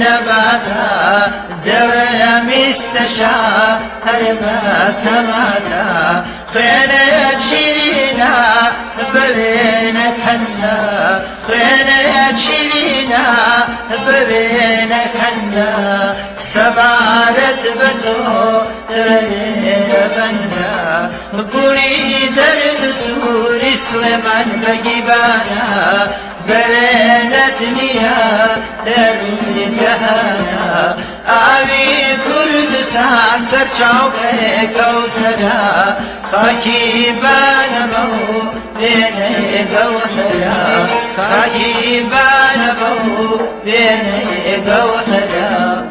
نباتا دلم استشا هرباتا ماتا خيرت شيرينا ببينك هلا خيرت شيرينا ببينك هلا سبارت بتو بنا قولي زرد سوري سليمان بقيبانا برينتني يا لروي جهانا آوي كردستان سرچاو كوسرا خاكي بانمو بيني قوثرا خاكي بانمو بيني قوثرا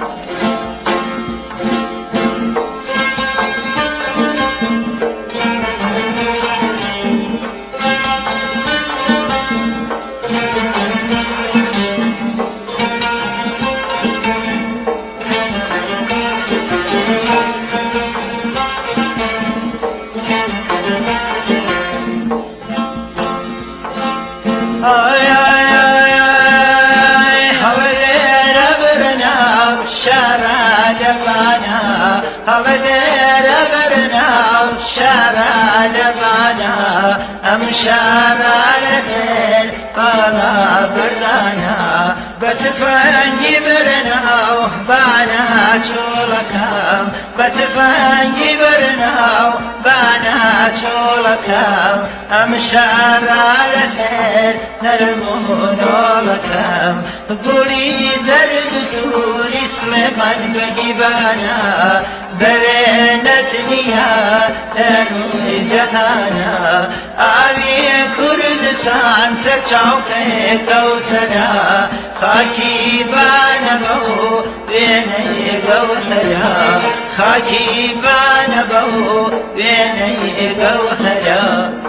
شارع لبانا ام شارع لسل بالا بردانا بتفنجي برنا وبانا شولكام بتفنجي برنا وبانا شولكام ام شارع لسل نرمون ولكام قولي زرد سوري سليمان بقيبانا برينتني يا لروي جهانا آوي كردستان سرچاو كوسرا خاكي بانمو بيني قوثرا خاكي بانمو بيني قوثرا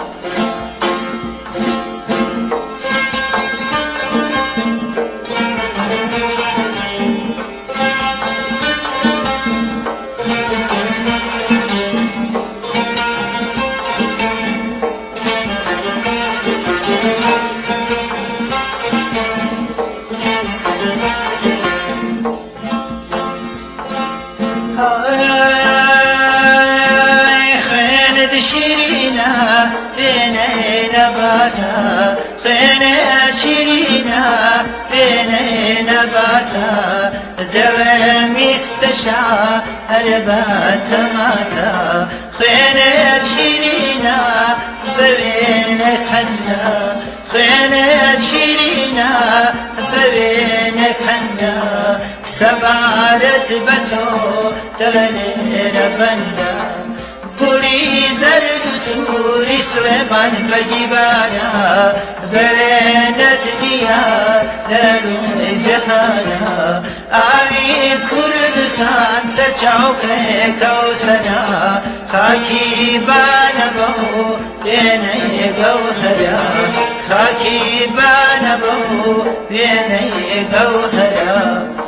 شيرينا بيني نباتا خينا شيرينا بيني نباتا دلم استشا هرباتا ماتا خينا شيرينا ببينك هلا خينا شيرينا ببينك هلا سبارت بتو دلني ربنا قولي زرد سوري سليمان بقيبانا برينتني يا لروي جهانا آوي كردستان سرچاو كوسرا خاكي بانمو بيني قوثرا خاكي بانمو بيني قوثرا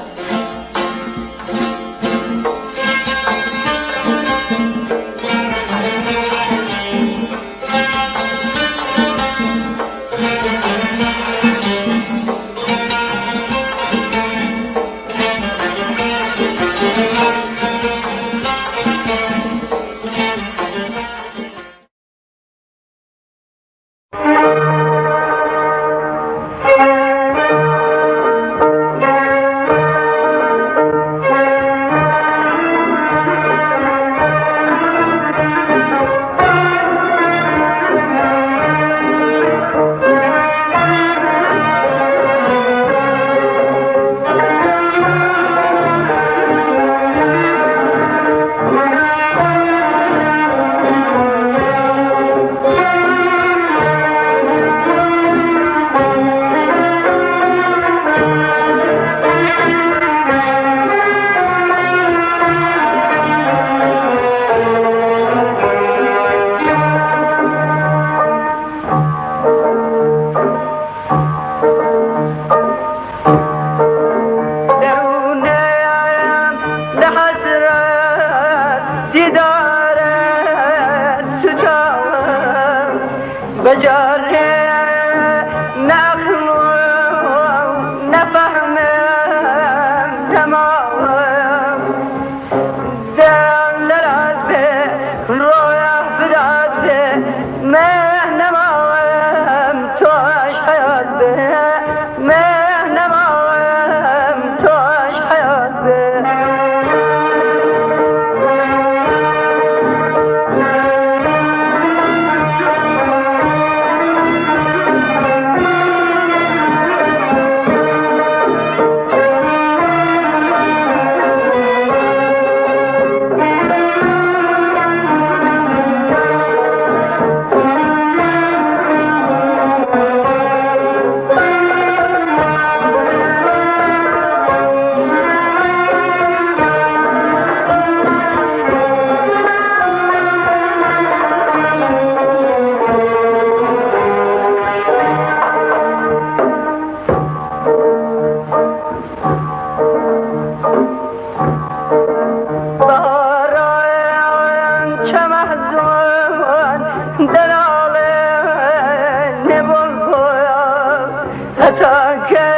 هتا که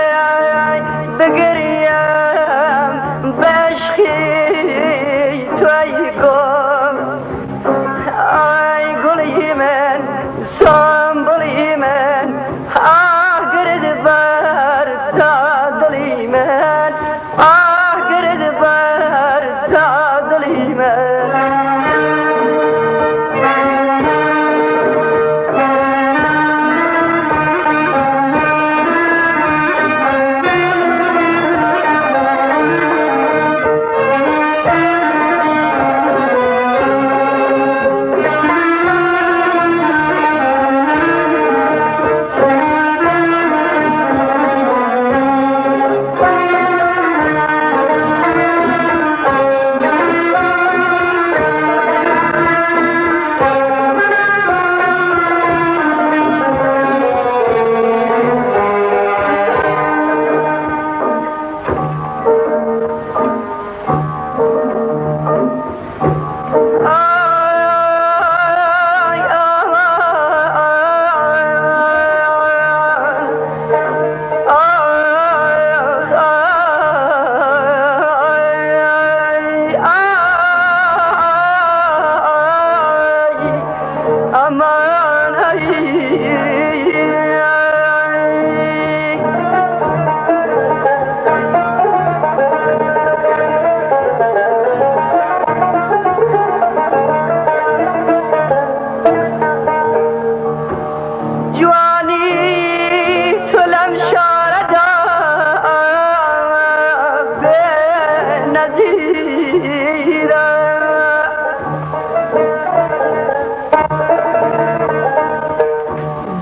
بگریم بشخی توی گل ای گلی من سنبولی من گرد بر تا دلی من گرد بر تا دلی من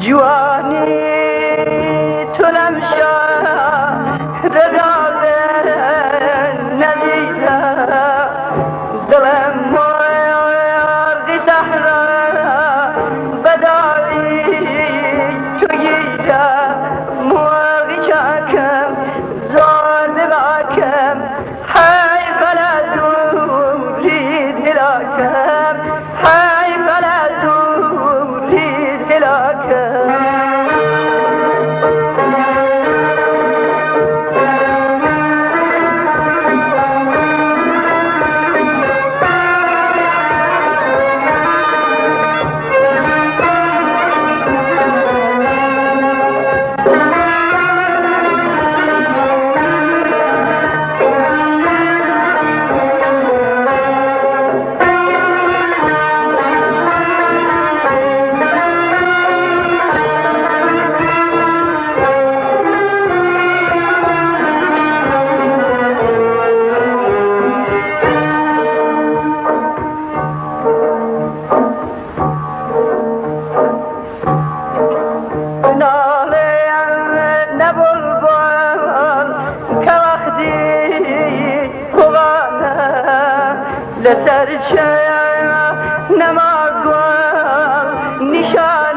جوانی تو لمشاد داده نزیده دلم مرغی صحرا بدایی تو گیده مرغی چاکم زاد باکم های فلزوری دلاکم های فلزوری دلاکم لسر چه نما گل نشان